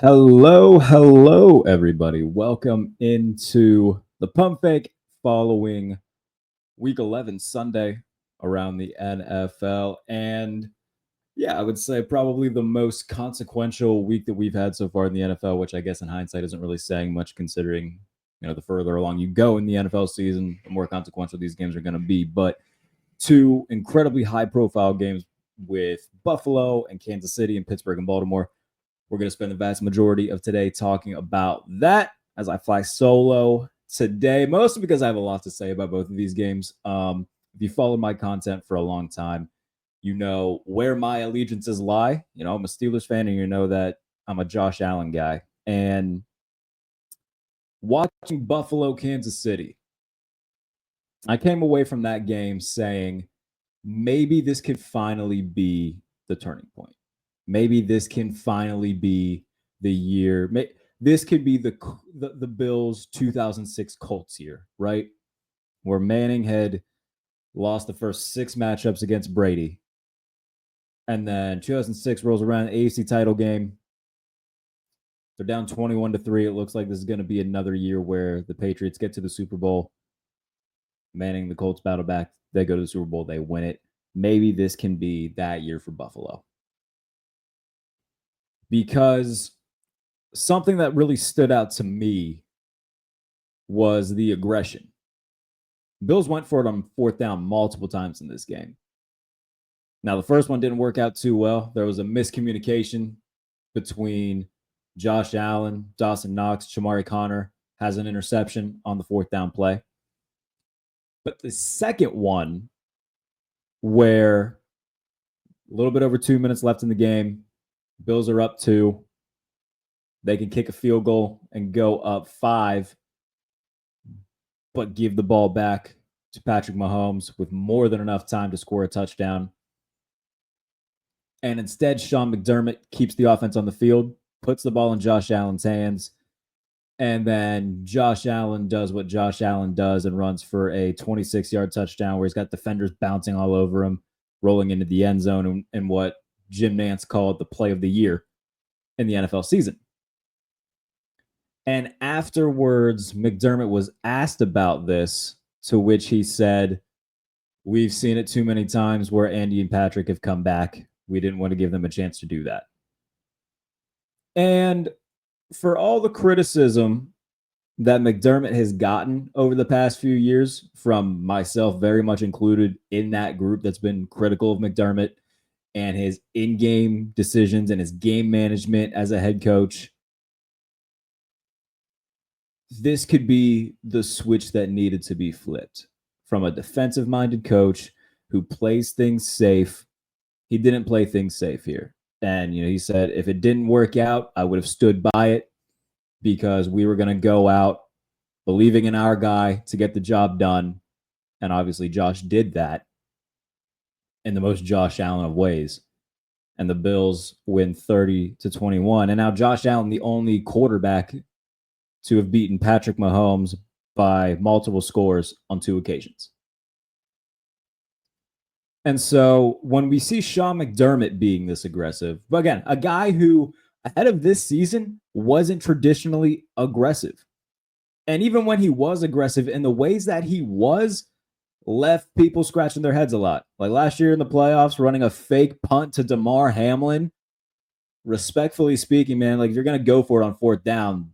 Hello, everybody. Welcome into the Pump Fake following Week 11 Sunday around the NFL. And yeah, I would say probably the most consequential week that we've had so far in the NFL, which I guess in hindsight isn't really saying much considering, the further along you go in the NFL season, the more consequential these games are going to be. But two incredibly high profile games with Buffalo and Kansas City and Pittsburgh and Baltimore. We're going to spend the vast majority of today talking about that as I fly solo today, mostly because I have a lot to say about both of these games. If you followed my content for a long time, you know where my allegiances lie. I'm a Steelers fan, and you know that I'm a Josh Allen guy. And watching Buffalo, Kansas City, I came away from that game saying maybe this could finally be the turning point. Maybe this can finally be the year. This could be the Bills' 2006 Colts year, right? Where Manning had lost the first 6 matchups against Brady. And then 2006 rolls around, AFC title game. They're down 21-3. It looks like this is going to be another year where the Patriots get to the Super Bowl. Manning, the Colts battle back. They go to the Super Bowl. They win it. Maybe this can be that year for Buffalo. Because something that really stood out to me was the aggression. Bills went for it on 4th down multiple times in this game. Now, the first one didn't work out too well. There was a miscommunication between Josh Allen, Dawson Knox, Shamari Connor has an interception on the 4th down play. But the second one, where a little bit over 2 minutes left in the game, Bills are up 2. They can kick a field goal and go up 5, but give the ball back to Patrick Mahomes with more than enough time to score a touchdown. And instead, Sean McDermott keeps the offense on the field, puts the ball in Josh Allen's hands, and then Josh Allen does what Josh Allen does and runs for a 26-yard touchdown where he's got defenders bouncing all over him, rolling into the end zone, and what Jim Nantz called the play of the year in the NFL season. And afterwards, McDermott was asked about this, to which he said, "We've seen it too many times where Andy and Patrick have come back. We didn't want to give them a chance to do that." And for all the criticism that McDermott has gotten over the past few years, from myself very much included in that group that's been critical of McDermott and his in-game decisions and his game management as a head coach, this could be the switch that needed to be flipped from a defensive-minded coach who plays things safe. He didn't play things safe here. And, he said, if it didn't work out, I would have stood by it because we were going to go out believing in our guy to get the job done. And obviously Josh did that in the most Josh Allen of ways. And the Bills win 30-21. And now Josh Allen, the only quarterback to have beaten Patrick Mahomes by multiple scores on 2 occasions. And so when we see Sean McDermott being this aggressive, but again, a guy who ahead of this season wasn't traditionally aggressive. And even when he was aggressive, in the ways that he was, left people scratching their heads a lot. Like last year in the playoffs, running a fake punt to Damar Hamlin. Respectfully speaking, man, like if you're going to go for it on 4th down,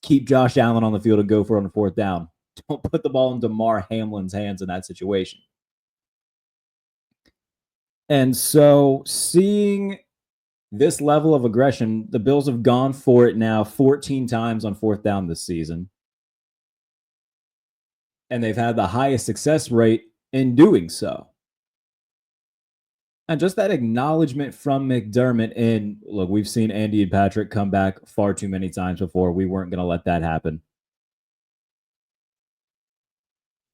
keep Josh Allen on the field and go for it on 4th down. Don't put the ball in Damar Hamlin's hands in that situation. And so seeing this level of aggression, the Bills have gone for it now 14 times on 4th down this season. And they've had the highest success rate in doing so. And just that acknowledgement from McDermott in, look, we've seen Andy and Patrick come back far too many times before. We weren't going to let that happen.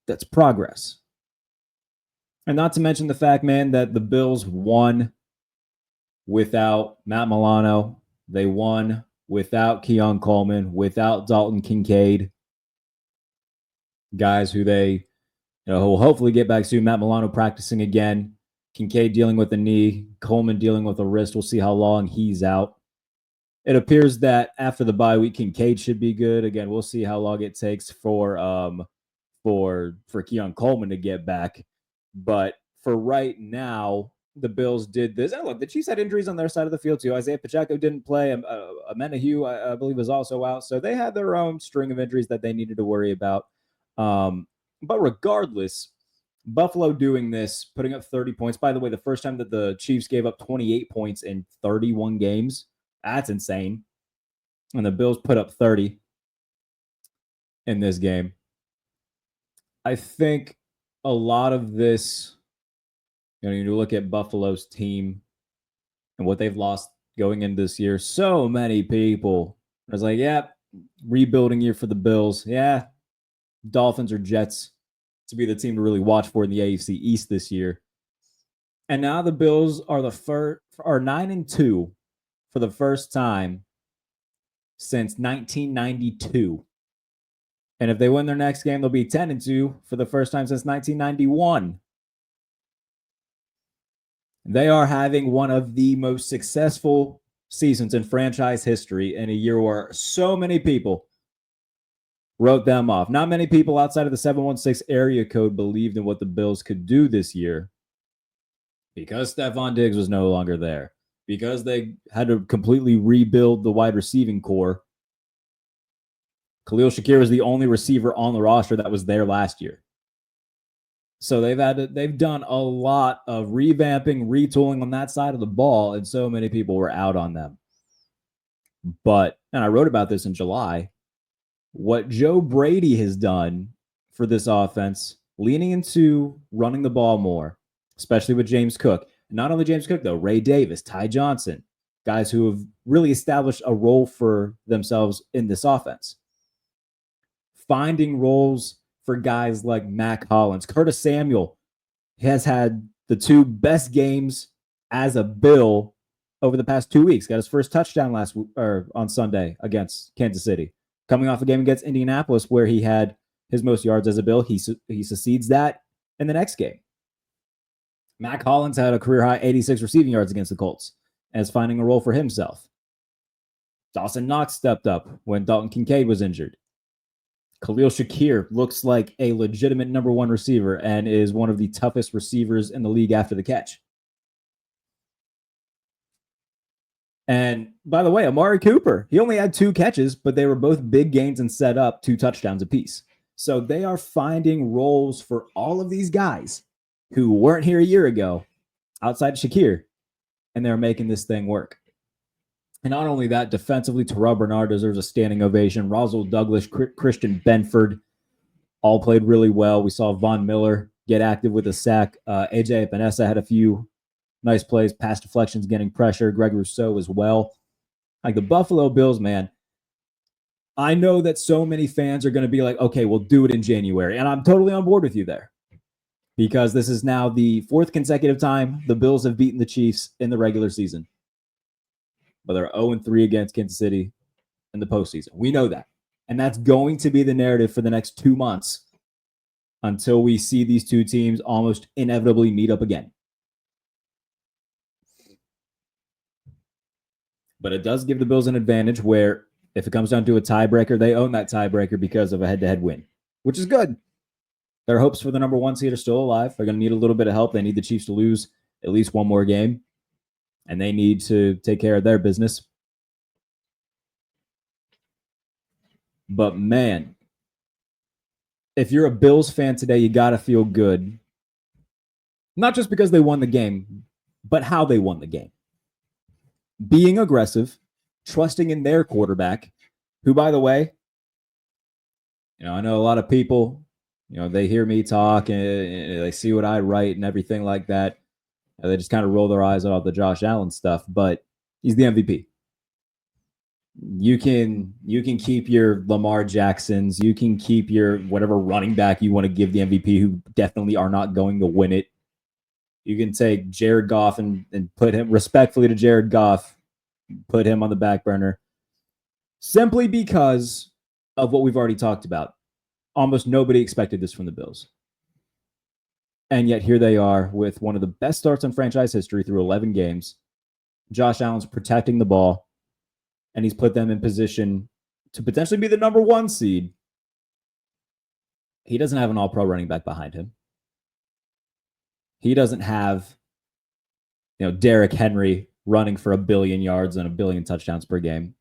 That's progress. And not to mention the fact, man, that the Bills won without Matt Milano. They won without Keon Coleman, without Dalton Kincaid. Guys who they will hopefully get back soon. Matt Milano practicing again. Kincaid dealing with a knee. Coleman dealing with a wrist. We'll see how long he's out. It appears that after the bye week, Kincaid should be good. Again, we'll see how long it takes for Keon Coleman to get back. But for right now, the Bills did this. And look, the Chiefs had injuries on their side of the field too. Isaiah Pacheco didn't play. Amanda Hugh, I believe, was also out. So they had their own string of injuries that they needed to worry about. But regardless, Buffalo doing this, putting up 30 points. By the way, the first time that the Chiefs gave up 28 points in 31 games, that's insane. And the Bills put up 30 in this game. I think a lot of this, you look at Buffalo's team and what they've lost going into this year. So many people. I was like, yeah, rebuilding year for the Bills. Yeah, Dolphins or Jets to be the team to really watch for in the AFC East this year. And now the Bills are 9-2 for the first time since 1992. And if they win their next game, they'll be 10-2 for the first time since 1991. They are having one of the most successful seasons in franchise history in a year where so many people wrote them off. Not many people outside of the 716 area code believed in what the Bills could do this year because Stephon Diggs was no longer there, because they had to completely rebuild the wide receiving core. Khalil Shakir was the only receiver on the roster that was there last year. So they've done a lot of revamping, retooling on that side of the ball, and so many people were out on them. But, and I wrote about this in July, what Joe Brady has done for this offense, leaning into running the ball more, especially with James Cook. And not only James Cook, though, Ray Davis, Ty Johnson, guys who have really established a role for themselves in this offense. Finding roles for guys like Mac Hollins. Curtis Samuel has had the two best games as a Bill over the past 2 weeks. Got his first touchdown on Sunday against Kansas City. Coming off a game against Indianapolis where he had his most yards as a Bill, he succeeds that in the next game. Mac Hollins had a career-high 86 receiving yards against the Colts and is finding a role for himself. Dawson Knox stepped up when Dalton Kincaid was injured. Khalil Shakir looks like a legitimate number one receiver and is one of the toughest receivers in the league after the catch. And by the way, Amari Cooper, he only had 2 catches, but they were both big gains and set up 2 touchdowns apiece. So they are finding roles for all of these guys who weren't here a year ago outside Shakir, and they're making this thing work. And not only that, defensively, Terrell Bernard deserves a standing ovation. Roswell Douglas, Christian Benford all played really well. We saw Von Miller get active with a sack. AJ Epinesa had a few nice plays, pass deflections, getting pressure. Greg Rousseau as well. Like the Buffalo Bills, man, I know that so many fans are going to be like, okay, we'll do it in January. And I'm totally on board with you there. Because this is now the 4th consecutive time the Bills have beaten the Chiefs in the regular season. But they're 0-3 against Kansas City in the postseason. We know that. And that's going to be the narrative for the next 2 months until we see these two teams almost inevitably meet up again. But it does give the Bills an advantage where if it comes down to a tiebreaker, they own that tiebreaker because of a head-to-head win, which is good. Their hopes for the number 1 seed are still alive. They're going to need a little bit of help. They need the Chiefs to lose at least one more game. And they need to take care of their business. But man, if you're a Bills fan today, you got to feel good. Not just because they won the game, but how they won the game. Being aggressive, trusting in their quarterback, who, by the way, I know a lot of people, they hear me talk and they see what I write and everything like that. They just kind of roll their eyes at all the Josh Allen stuff, but he's the MVP. You can keep your Lamar Jacksons. You can keep your whatever running back you want to give the MVP who definitely are not going to win it. You can take Jared Goff and put him respectfully to Jared Goff, put him on the back burner simply because of what we've already talked about. Almost nobody expected this from the Bills. And yet here they are with one of the best starts in franchise history through 11 games. Josh Allen's protecting the ball. and he's put them in position to potentially be the number 1 seed. He doesn't have an all-pro running back behind him. He doesn't have, Derrick Henry running for 1 billion yards and 1 billion touchdowns per game.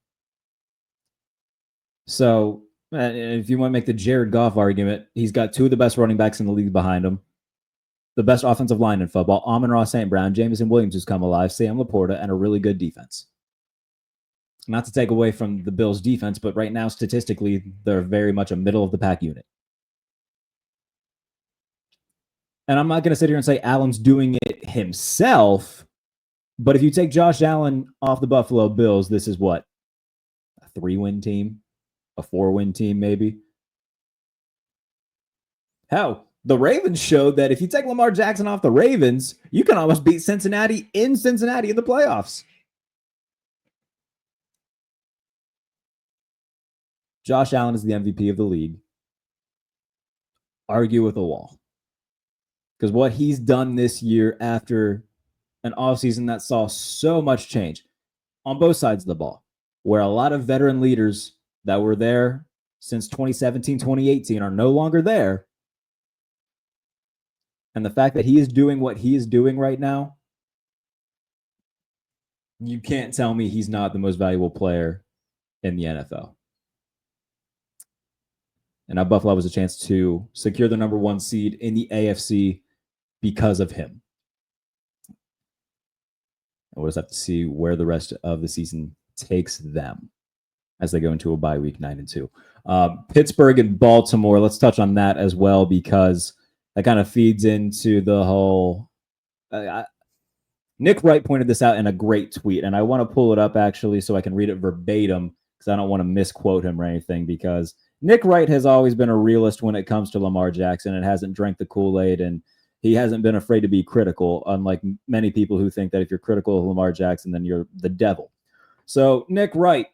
So if you want to make the Jared Goff argument, he's got 2 of the best running backs in the league behind him. The best offensive line in football, Amon-Ra St. Brown, Jameson Williams who's come alive, Sam Laporta, and a really good defense. Not to take away from the Bills' defense, but right now, statistically, they're very much a middle-of-the-pack unit. And I'm not going to sit here and say Allen's doing it himself, but if you take Josh Allen off the Buffalo Bills, this is what? A 3-win team? A 4-win team, maybe? Hell, the Ravens showed that if you take Lamar Jackson off the Ravens, you can almost beat Cincinnati in Cincinnati in the playoffs. Josh Allen is the MVP of the league. Argue with a wall. Because what he's done this year after an offseason that saw so much change on both sides of the ball, where a lot of veteran leaders that were there since 2017, 2018 are no longer there. And the fact that he is doing what he is doing right now, you can't tell me he's not the most valuable player in the NFL. And now Buffalo has a chance to secure the number 1 seed in the AFC because of him. We'll just have to see where the rest of the season takes them as they go into a bye week 9-2. Pittsburgh and Baltimore, let's touch on that as well, because that kind of feeds into the whole... Nick Wright pointed this out in a great tweet, and I want to pull it up actually so I can read it verbatim, because I don't want to misquote him or anything, because Nick Wright has always been a realist when it comes to Lamar Jackson and hasn't drank the Kool-Aid, and he hasn't been afraid to be critical, unlike many people who think that if you're critical of Lamar Jackson, then you're the devil. So Nick Wright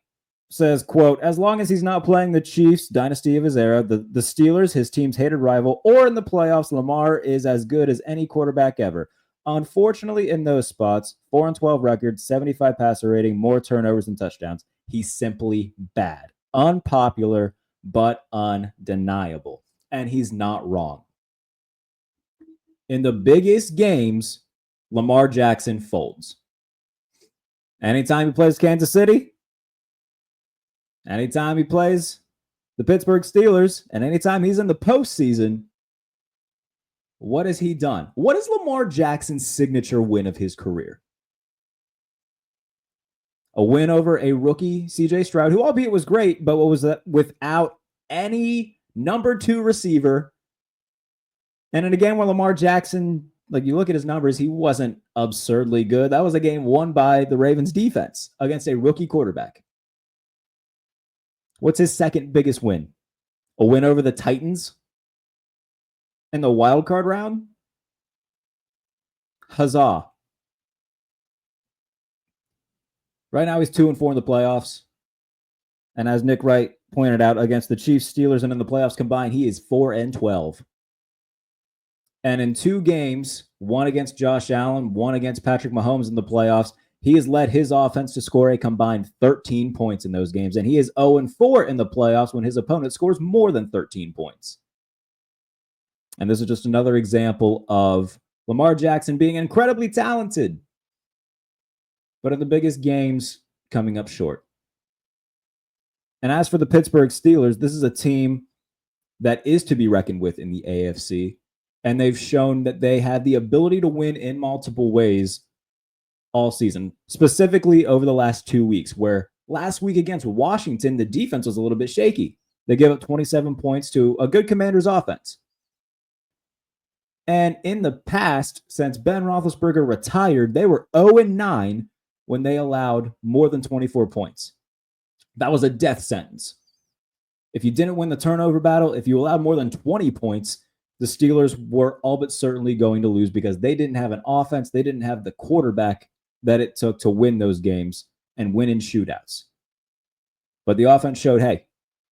says, quote, as long as he's not playing the Chiefs, dynasty of his era, the Steelers, his team's hated rival, or in the playoffs, Lamar is as good as any quarterback ever. Unfortunately, in those spots, 4-12 record, 75 passer rating, more turnovers than touchdowns. He's simply bad. Unpopular, but undeniable. And he's not wrong. In the biggest games, Lamar Jackson folds. Anytime he plays Kansas City, anytime he plays the Pittsburgh Steelers, and anytime he's in the postseason, what has he done? What is Lamar Jackson's signature win of his career? A win over a rookie, C.J. Stroud, who albeit was great, but what was that? Without any number 2 receiver. And then again, where Lamar Jackson, like you look at his numbers, he wasn't absurdly good. That was a game won by the Ravens defense against a rookie quarterback. What's his second biggest win? A win over the Titans in the wild card round? Huzzah. Right now he's 2-4 in the playoffs. And as Nick Wright pointed out, against the Chiefs, Steelers, and in the playoffs combined, he is 4-12. And in 2 games, one against Josh Allen, one against Patrick Mahomes in the playoffs, he has led his offense to score a combined 13 points in those games. And he is 0-4 in the playoffs when his opponent scores more than 13 points. And this is just another example of Lamar Jackson being incredibly talented, but in the biggest games, coming up short. And as for the Pittsburgh Steelers, this is a team that is to be reckoned with in the AFC. And they've shown that they have the ability to win in multiple ways all season, specifically over the last 2 weeks, where last week against Washington, the defense was a little bit shaky. They gave up 27 points to a good Commanders offense. And in the past, since Ben Roethlisberger retired, they were 0-9 when they allowed more than 24 points. That was a death sentence. If you didn't win the turnover battle, if you allowed more than 20 points, the Steelers were all but certainly going to lose because they didn't have an offense. They didn't have the quarterback that it took to win those games and win in shootouts. But the offense showed, hey,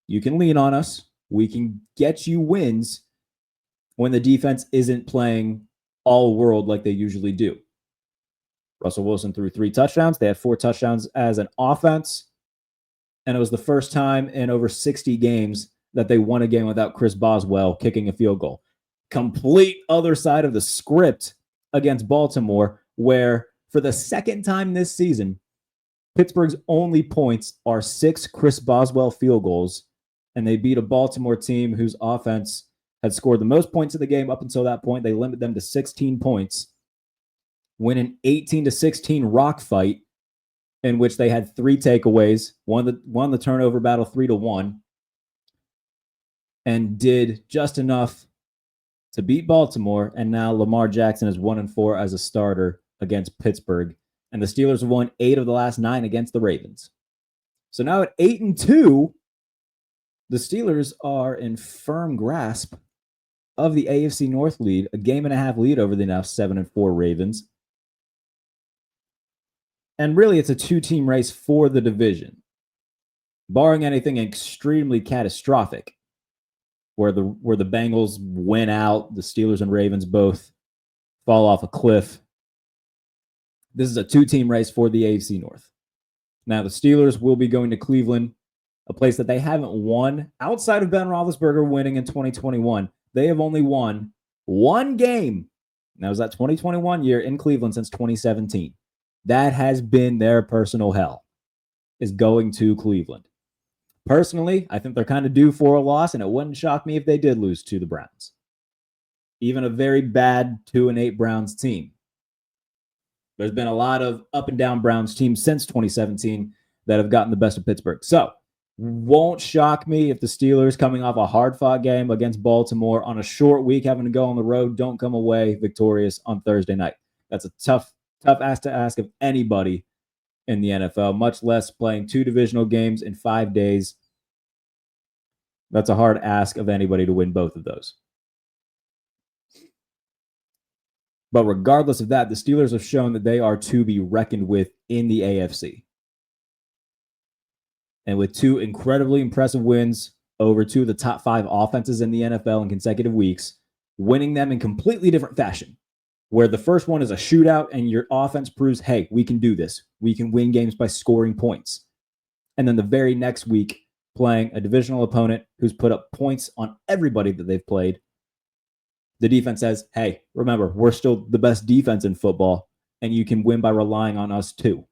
you can lean on us. We can get you wins when the defense isn't playing all world like they usually do. Russell Wilson threw 3 touchdowns. They had 4 touchdowns as an offense. And it was the first time in over 60 games that they won a game without Chris Boswell kicking a field goal. Complete other side of the script against Baltimore, where for the second time this season, Pittsburgh's only points are 6 Chris Boswell field goals, and they beat a Baltimore team whose offense had scored the most points of the game up until that point. They limit them to 16 points, win an 18-16 rock fight in which they had 3 takeaways, won the turnover battle 3-1, and did just enough to beat Baltimore. And now Lamar Jackson is 1-4 as a starter against Pittsburgh. And the Steelers have won 8 of the last 9 against the Ravens. So now at 8-2, the Steelers are in firm grasp of the AFC North lead, a 1.5 game lead over the now 7-4 Ravens. And really, it's a 2-team race for the division, barring anything extremely catastrophic, where the Bengals win out, the Steelers and Ravens both fall off a cliff. This is a 2-team race for the AFC North. Now, the Steelers will be going to Cleveland, a place that they haven't won outside of Ben Roethlisberger winning in 2021. They have only won 1 game. That was that 2021 year in Cleveland since 2017. That has been their personal hell, is going to Cleveland. Personally, I think they're kind of due for a loss, and it wouldn't shock me if they did lose to the Browns. Even a very bad 2-8 Browns team. There's been a lot of up and down Browns teams since 2017 that have gotten the best of Pittsburgh. So, won't shock me if the Steelers, coming off a hard-fought game against Baltimore on a short week, having to go on the road, don't come away victorious on Thursday night. That's a tough ask to ask of anybody in the NFL, much less playing 2 divisional games in 5 days. That's a hard ask of anybody to win both of those. But regardless of that, the Steelers have shown that they are to be reckoned with in the AFC. And with 2 incredibly impressive wins over 2 of the top 5 offenses in the NFL in consecutive weeks, winning them in completely different fashion, where the first one is a shootout and your offense proves, hey, we can do this. We can win games by scoring points. And then the very next week, playing a divisional opponent who's put up points on everybody that they've played. The defense says, hey, remember, we're still the best defense in football, and you can win by relying on us too.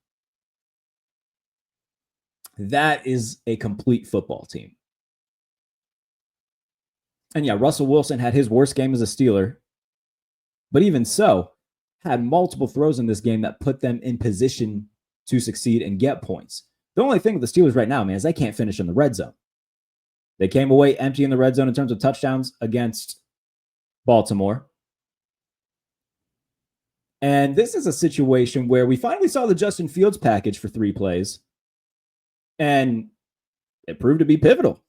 That is a complete football team. And yeah, Russell Wilson had his worst game as a Steeler, but even so, had multiple throws in this game that put them in position to succeed and get points. The only thing with the Steelers right now, man, is they can't finish in the red zone. They came away empty in the red zone in terms of touchdowns against Baltimore. And this is a situation where we finally saw the Justin Fields package for 3 plays, and it proved to be pivotal.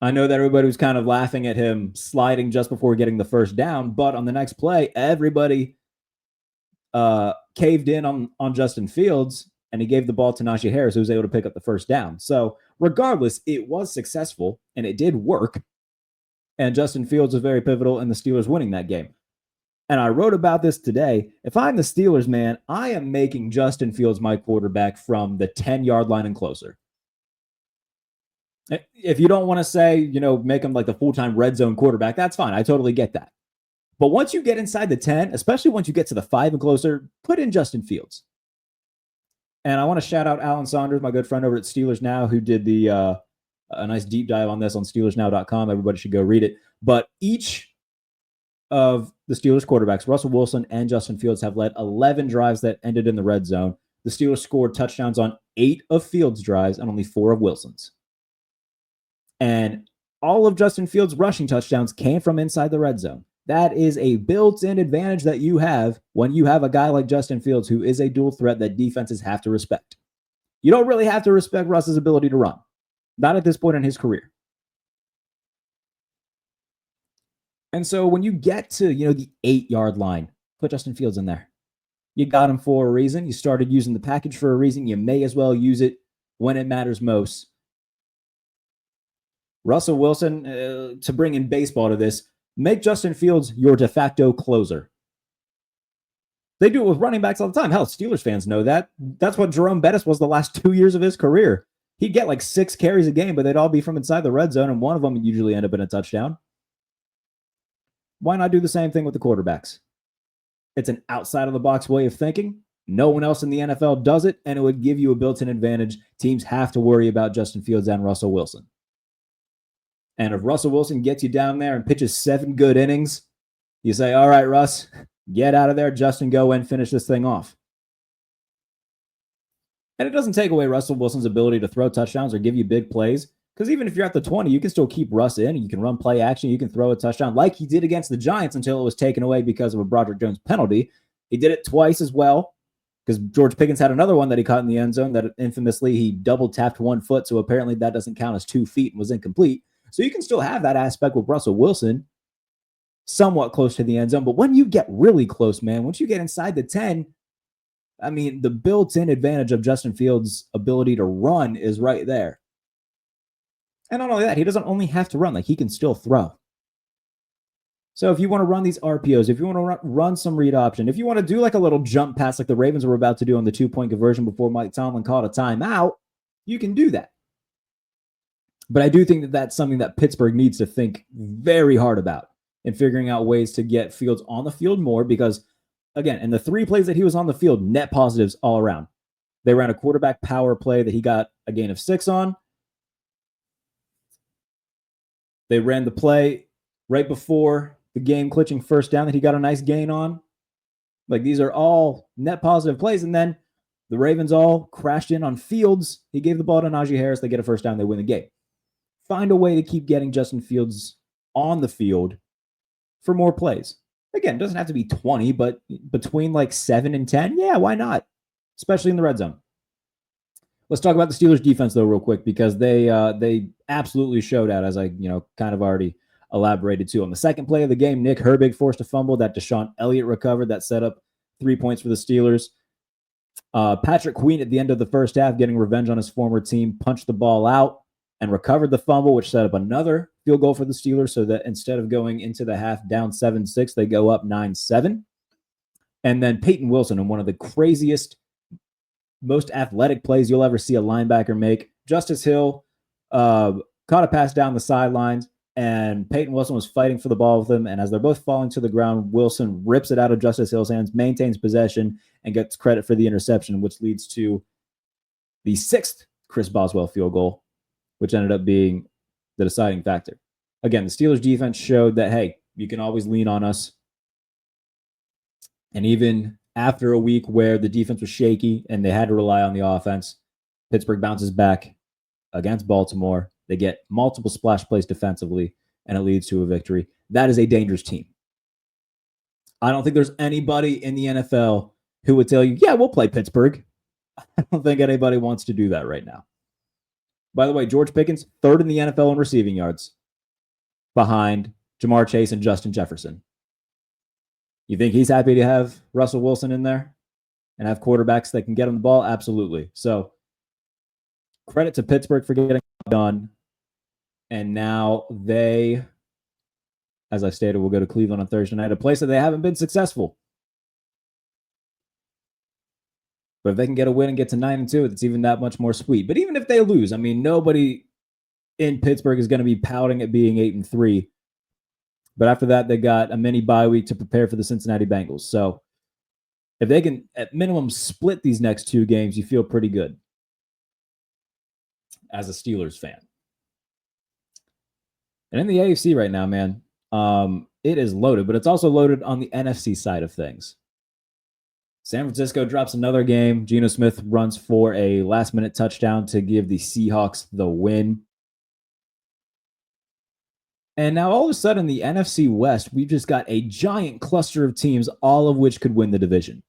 I know that everybody was kind of laughing at him sliding just before getting the first down, but on the next play, everybody caved in on Justin Fields, and he gave the ball to Najee Harris, who was able to pick up the first down. So regardless, it was successful, and it did work, and Justin Fields was very pivotal in the Steelers winning that game. And I wrote about this today. If I'm the Steelers, man, I am making Justin Fields my quarterback from the 10-yard line and closer. If you don't want to say, make him like the full-time red zone quarterback, that's fine. I totally get that. But once you get inside the 10, especially once you get to the 5 and closer, put in Justin Fields. And I want to shout out Alan Saunders, my good friend over at Steelers Now, who did a nice deep dive on this on SteelersNow.com. Everybody should go read it. But each of the Steelers quarterbacks, Russell Wilson and Justin Fields, have led 11 drives that ended in the red zone. The Steelers scored touchdowns on 8 of Fields' drives and only 4 of Wilson's. And all of Justin Fields' rushing touchdowns came from inside the red zone. That is a built-in advantage that you have when you have a guy like Justin Fields, who is a dual threat that defenses have to respect. You don't really have to respect Russ's ability to run. Not at this point in his career. And so when you get to, the 8-yard line, put Justin Fields in there. You got him for a reason. You started using the package for a reason. You may as well use it when it matters most. Russell Wilson, to bring in baseball to this, make Justin Fields your de facto closer. They do it with running backs all the time. Hell, Steelers fans know that. That's what Jerome Bettis was the last 2 years of his career. he'd get like 6 carries a game, but they'd all be from inside the red zone, and one of them would usually end up in a touchdown. Why not do the same thing with the quarterbacks? It's an outside of the box way of thinking. No one else in the NFL does it, and it would give you a built-in advantage. Teams have to worry about Justin Fields and Russell Wilson. And if Russell Wilson gets you down there and pitches 7 good innings, you say, all right, Russ, get out of there. Justin, go and finish this thing off. And it doesn't take away Russell Wilson's ability to throw touchdowns or give you big plays, because even if you're at the 20, you can still keep Russ in. You can run play action. You can throw a touchdown like he did against the Giants until it was taken away because of a Broderick Jones penalty. He did it twice as well, because George Pickens had another one that he caught in the end zone that infamously he double tapped 1 foot. So apparently that doesn't count as 2 feet and was incomplete. So you can still have that aspect with Russell Wilson somewhat close to the end zone. But when you get really close, man, once you get inside the 10, I mean, the built-in advantage of Justin Fields' ability to run is right there. And not only that, he doesn't only have to run, like he can still throw. So if you want to run these RPOs, if you want to run some read option, if you want to do like a little jump pass like the Ravens were about to do on the 2-point conversion before Mike Tomlin called a timeout, you can do that. But I do think that that's something that Pittsburgh needs to think very hard about in figuring out ways to get Fields on the field more, because, again, in the 3 plays that he was on the field, net positives all around. They ran a quarterback power play that he got a gain of 6 on. They ran the play right before the game-clinching first down that he got a nice gain on. Like, these are all net positive plays. And then the Ravens all crashed in on Fields. He gave the ball to Najee Harris. They get a first down. They win the game. Find a way to keep getting Justin Fields on the field for more plays. Again, it doesn't have to be 20, but between like 7 and 10, yeah, why not? Especially in the red zone. Let's talk about the Steelers defense, though, real quick, because they absolutely showed out, as I kind of already elaborated to. On the second play of the game, Nick Herbig forced a fumble that Deshaun Elliott recovered that set up 3 points for the Steelers. Patrick Queen at the end of the first half, getting revenge on his former team, punched the ball out and recovered the fumble, which set up another field goal for the Steelers, so that instead of going into the half down 7-6, they go up 9-7. And then Peyton Wilson, in one of the craziest, most athletic plays you'll ever see a linebacker make. Justice Hill caught a pass down the sidelines, and Peyton Wilson was fighting for the ball with him. And as they're both falling to the ground, Wilson rips it out of Justice Hill's hands, maintains possession, and gets credit for the interception, which leads to the 6th Chris Boswell field goal, which ended up being the deciding factor. Again, the Steelers defense showed that, hey, you can always lean on us. And even after a week where the defense was shaky and they had to rely on the offense, Pittsburgh bounces back against Baltimore. They get multiple splash plays defensively, and it leads to a victory. That is a dangerous team. I don't think there's anybody in the NFL who would tell you, yeah, we'll play Pittsburgh. I don't think anybody wants to do that right now. By the way, George Pickens, 3rd in the NFL in receiving yards, behind Jamar Chase and Justin Jefferson. You think he's happy to have Russell Wilson in there and have quarterbacks that can get him the ball? Absolutely. So credit to Pittsburgh for getting it done. And now they, as I stated, will go to Cleveland on Thursday night, a place that they haven't been successful. But if they can get a win and get to 9-2, it's even that much more sweet. But even if they lose, I mean, nobody in Pittsburgh is going to be pouting at being 8-3. But after that, they got a mini bye week to prepare for the Cincinnati Bengals. So if they can, at minimum, split these next 2 games, you feel pretty good as a Steelers fan. And in the AFC right now, man, it is loaded, but it's also loaded on the NFC side of things. San Francisco drops another game. Geno Smith runs for a last-minute touchdown to give the Seahawks the win. And now all of a sudden, the NFC West, we've just got a giant cluster of teams, all of which could win the division.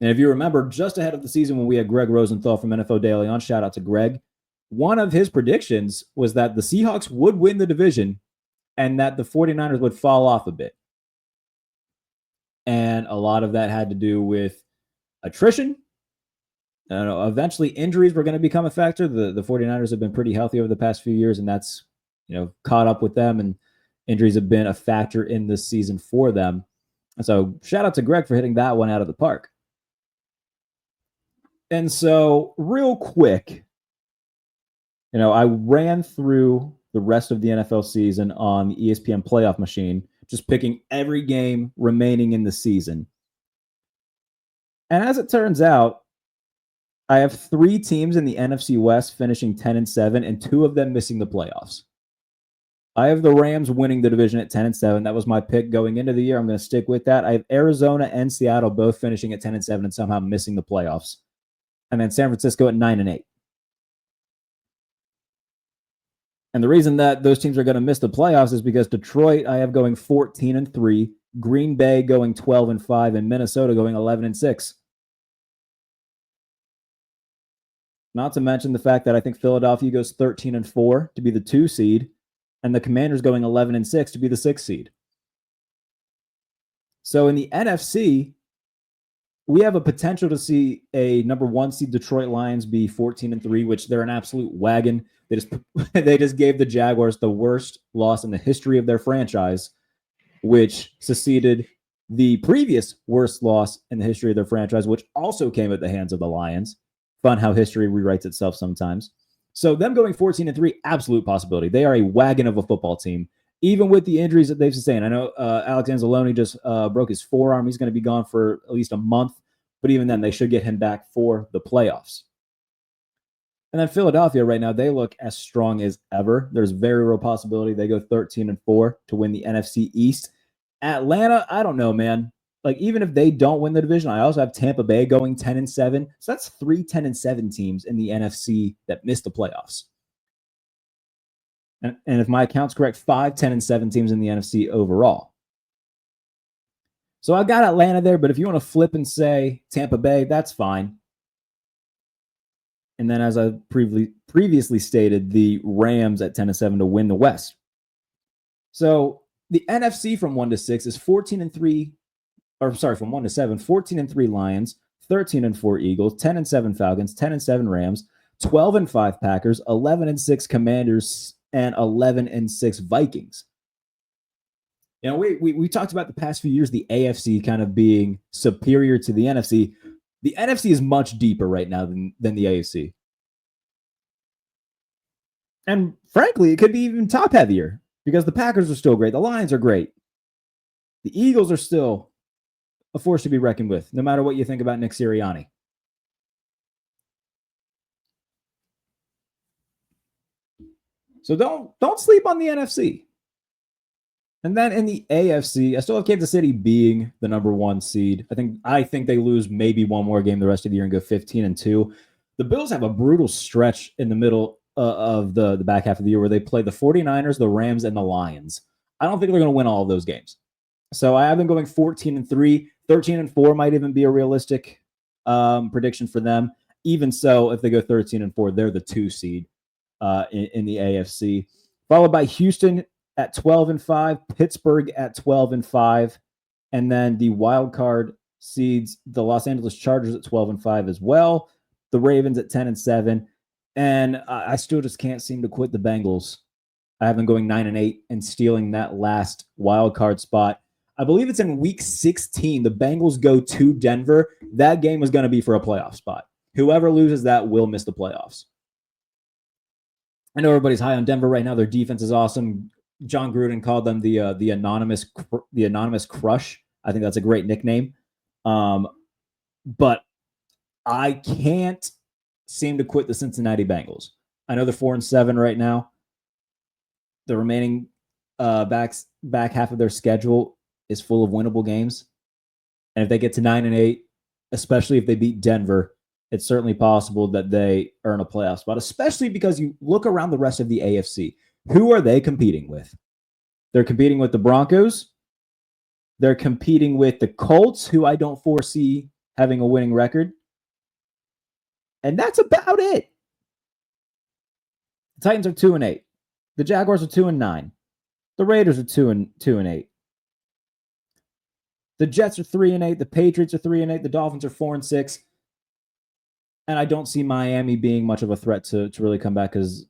And if you remember, just ahead of the season when we had Greg Rosenthal from NFL Daily on, shout out to Greg, one of his predictions was that the Seahawks would win the division and that the 49ers would fall off a bit. And a lot of that had to do with attrition. Eventually, injuries were going to become a factor. The 49ers have been pretty healthy over the past few years, and that's caught up with them, and injuries have been a factor in this season for them. And so shout out to Greg for hitting that one out of the park. And so real quick, I ran through the rest of the NFL season on the ESPN playoff machine, just picking every game remaining in the season. And as it turns out, I have 3 teams in the NFC West finishing 10-7, and 2 of them missing the playoffs. I have the Rams winning the division at 10-7. That was my pick going into the year. I'm going to stick with that. I have Arizona and Seattle both finishing at 10-7 and somehow missing the playoffs. And then San Francisco at 9-8. And the reason that those teams are going to miss the playoffs is because Detroit I have going 14-3, Green Bay going 12-5, and Minnesota going 11-6. Not to mention the fact that I think Philadelphia goes 13-4 to be the 2 seed, and the Commanders going 11-6 to be the 6 seed. So in the NFC, we have a potential to see a number 1 seed Detroit Lions be 14-3, which they're an absolute wagon. They just gave the Jaguars the worst loss in the history of their franchise, which succeeded the previous worst loss in the history of their franchise, which also came at the hands of the Lions. Fun how history rewrites itself sometimes. So them going 14-3, absolute possibility. They are a wagon of a football team, even with the injuries that they've sustained. I know Alex Anzalone just broke his forearm. He's going to be gone for at least a month, but even then, they should get him back for the playoffs. And then Philadelphia right now, they look as strong as ever. There's very real possibility they go 13-4 to win the NFC East. Atlanta, I don't know, man. Like, even if they don't win the division, I also have Tampa Bay going 10-7. So that's 3 10-7 teams in the NFC that missed the playoffs. And if my account's correct, 5 10-7 teams in the NFC overall. So I got Atlanta there, but if you want to flip and say Tampa Bay, that's fine. And then, as I previously stated, the Rams at 10-7 to win the West. So the NFC from 1 to 6 is 14-3. Or sorry, from 1 to 7, 14-3 Lions, 13-4 Eagles, 10-7 Falcons, 10-7 Rams, 12-5 Packers, 11-6 Commanders, and 11-6 Vikings. We talked about the past few years, the AFC kind of being superior to the NFC. The NFC is much deeper right now than the AFC. And frankly, it could be even top heavier because the Packers are still great. The Lions are great. The Eagles are still a force to be reckoned with, no matter what you think about Nick Sirianni. So don't sleep on the NFC. And then in the AFC, I still have Kansas City being the number 1 seed. I think they lose maybe one more game the rest of the year and go 15-2. The Bills have a brutal stretch in the middle of the back half of the year where they play the 49ers, the Rams, and the Lions. I don't think they're going to win all of those games. So I have them going 14-3. 13-4 might even be a realistic prediction for them. Even so, if they go 13-4, they're the 2 seed in the AFC. Followed by Houston at 12-5, Pittsburgh at 12-5, and then the wild card seeds the Los Angeles Chargers at 12-5 as well. The Ravens at 10-7, and I still just can't seem to quit the Bengals. I have them going 9-8 and stealing that last wild card spot. I believe it's in week 16. The Bengals go to Denver. That game was going to be for a playoff spot. Whoever loses that will miss the playoffs. I know everybody's high on Denver right now. Their defense is awesome. John Gruden called them the anonymous crush. I think that's a great nickname. But I can't seem to quit the Cincinnati Bengals. I know they're 4-7 right now. The remaining back half of their schedule is full of winnable games. And if they get to 9-8, especially if they beat Denver, it's certainly possible that they earn a playoff spot, especially because you look around the rest of the AFC. Who are they competing with? They're competing with the Broncos. They're competing with the Colts, who I don't foresee having a winning record. And that's about it. The Titans are 2-8. The Jaguars are 2-9. The Raiders are 2-8. The Jets are 3-8. The Patriots are 3-8. The Dolphins are 4-6. And I don't see Miami being much of a threat to really come back because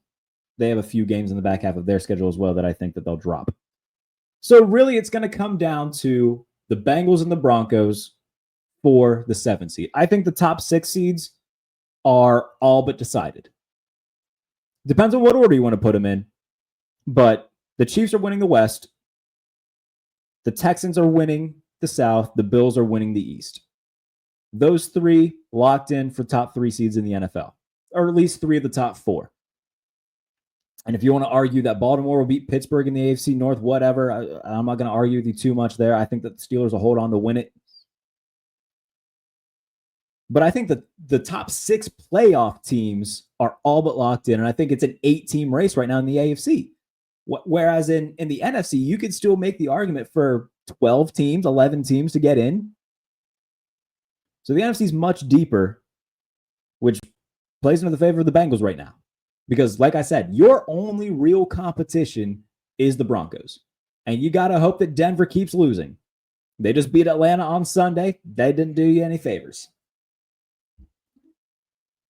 they have a few games in the back half of their schedule as well that I think that they'll drop. So really, it's going to come down to the Bengals and the Broncos for the 7 seed. I think the top 6 seeds are all but decided. Depends on what order you want to put them in. But the Chiefs are winning the West. The Texans are winning the South. The Bills are winning the East. Those three locked in for top 3 seeds in the NFL, or at least 3 of the top 4. And if you want to argue that Baltimore will beat Pittsburgh in the AFC North, whatever, I'm not going to argue with you too much there. I think that the Steelers will hold on to win it. But I think that the top 6 playoff teams are all but locked in. And I think it's an 8-team race right now in the AFC. Whereas in the NFC, you could still make the argument for 12 teams, 11 teams to get in. So the NFC is much deeper, which plays into the favor of the Bengals right now. Because, like I said, your only real competition is the Broncos. And you got to hope that Denver keeps losing. They just beat Atlanta on Sunday. They didn't do you any favors.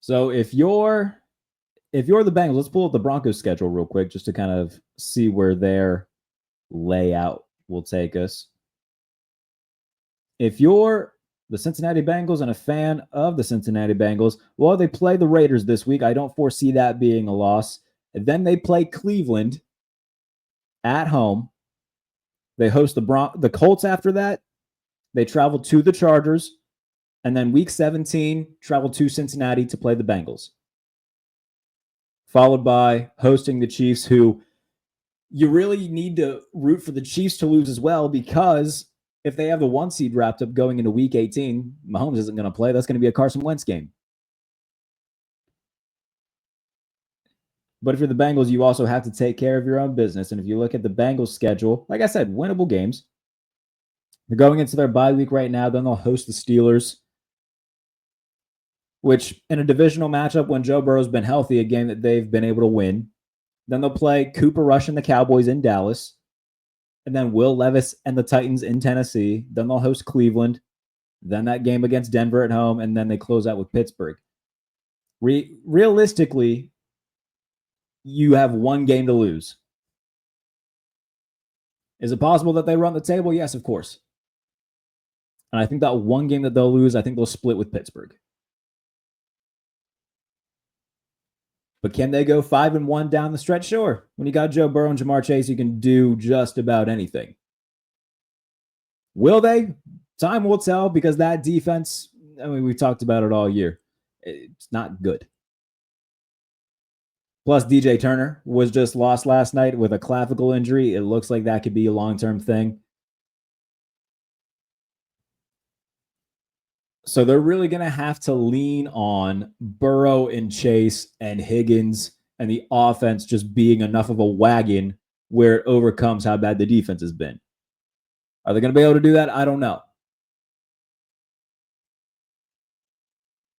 So if you're the Bengals, let's pull up the Broncos schedule real quick just to kind of see where their layout will take us. If you're the Cincinnati Bengals and a fan of the Cincinnati Bengals, well, they play the Raiders this week. I don't foresee that being a loss. And then they play Cleveland at home. They host the Colts after that. They travel to the Chargers. And then week 17, travel to Cincinnati to play the Bengals. Followed by hosting the Chiefs, who you really need to root for the Chiefs to lose as well, because if they have the 1 seed wrapped up going into week 18, Mahomes isn't going to play. That's going to be a Carson Wentz game. But if you're the Bengals, you also have to take care of your own business. And if you look at the Bengals schedule, like I said, winnable games. They're going into their bye week right now. Then they'll host the Steelers, which in a divisional matchup when Joe Burrow's been healthy, a game that they've been able to win. Then they'll play Cooper Rush and the Cowboys in Dallas. And then Will Levis and the Titans in Tennessee. Then they'll host Cleveland. Then that game against Denver at home. And then they close out with Pittsburgh. Realistically, you have 1 game to lose. Is it possible that they run the table? Yes, of course. And I think that 1 game that they'll lose, I think they'll split with Pittsburgh. But can they go 5-1 down the stretch? Sure. When you got Joe Burrow and Jamar Chase, you can do just about anything. Will they? Time will tell, because that defense, I mean, we talked about it all year. It's not good. Plus, DJ Turner was just lost last night with a clavicle injury. It looks like that could be a long-term thing. So they're really going to have to lean on Burrow and Chase and Higgins and the offense just being enough of a wagon where it overcomes how bad the defense has been. Are they going to be able to do that? I don't know.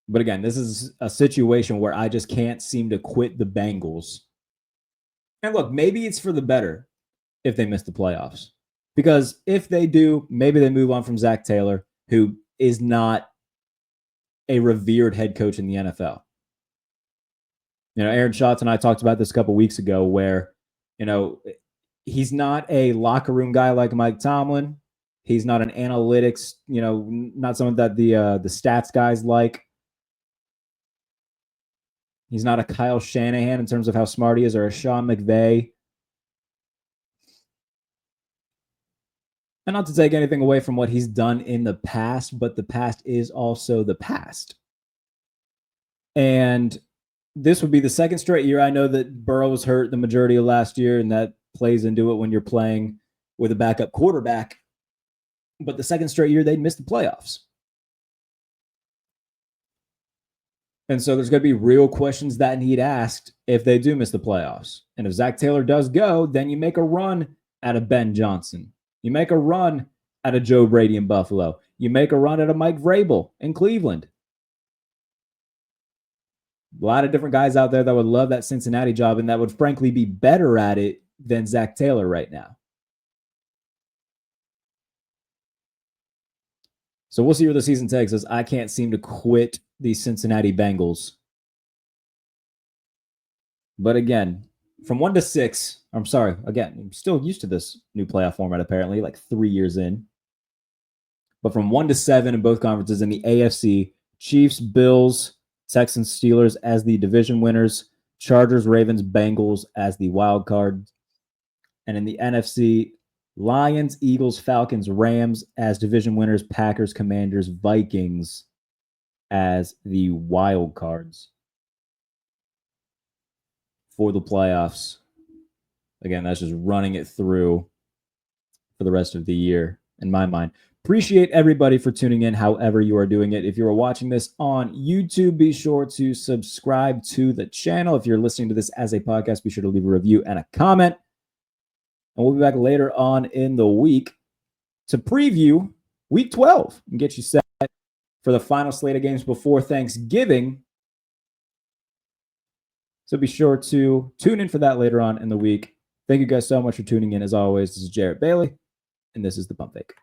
But again, this is a situation where I just can't seem to quit the Bengals. And look, maybe it's for the better if they miss the playoffs. Because if they do, maybe they move on from Zach Taylor, who is not a revered head coach in the NFL. You know, Aaron Schatz and I talked about this a couple weeks ago where, you know, he's not a locker room guy like Mike Tomlin. He's not an analytics, you know, not someone that the stats guys like. He's not a Kyle Shanahan in terms of how smart he is, or a Sean McVay. And not to take anything away from what he's done in the past, but the past is also the past. And this would be the 2nd straight year. I know that Burrow was hurt the majority of last year, and that plays into it when you're playing with a backup quarterback. But the 2nd straight year, they'd missed the playoffs. And so there's going to be real questions that need asked if they do miss the playoffs. And if Zach Taylor does go, then you make a run at a Ben Johnson. You make a run at a Joe Brady in Buffalo. You make a run at a Mike Vrabel in Cleveland. A lot of different guys out there that would love that Cincinnati job and that would frankly be better at it than Zach Taylor right now. So we'll see where the season takes us. I can't seem to quit the Cincinnati Bengals. But again, from 1 to 6, I'm sorry, again, I'm still used to this new playoff format apparently, like 3 years in. But from 1 to 7 in both conferences in the AFC, Chiefs, Bills, Texans, Steelers as the division winners. Chargers, Ravens, Bengals as the wild card. And in the NFC, Lions, Eagles, Falcons, Rams as division winners, Packers, Commanders, Vikings as the wild cards for the playoffs. Again, that's just running it through for the rest of the year in my mind. Appreciate everybody for tuning in, however you are doing it. If you are watching this on YouTube, be sure to subscribe to the channel. If you're listening to this as a podcast, be sure to leave a review and a comment. And we'll be back later on in the week to preview Week 12 and get you set for the final slate of games before Thanksgiving. So be sure to tune in for that later on in the week. Thank you guys so much for tuning in. As always, this is Jarrett Bailey, and this is The Pump Fake.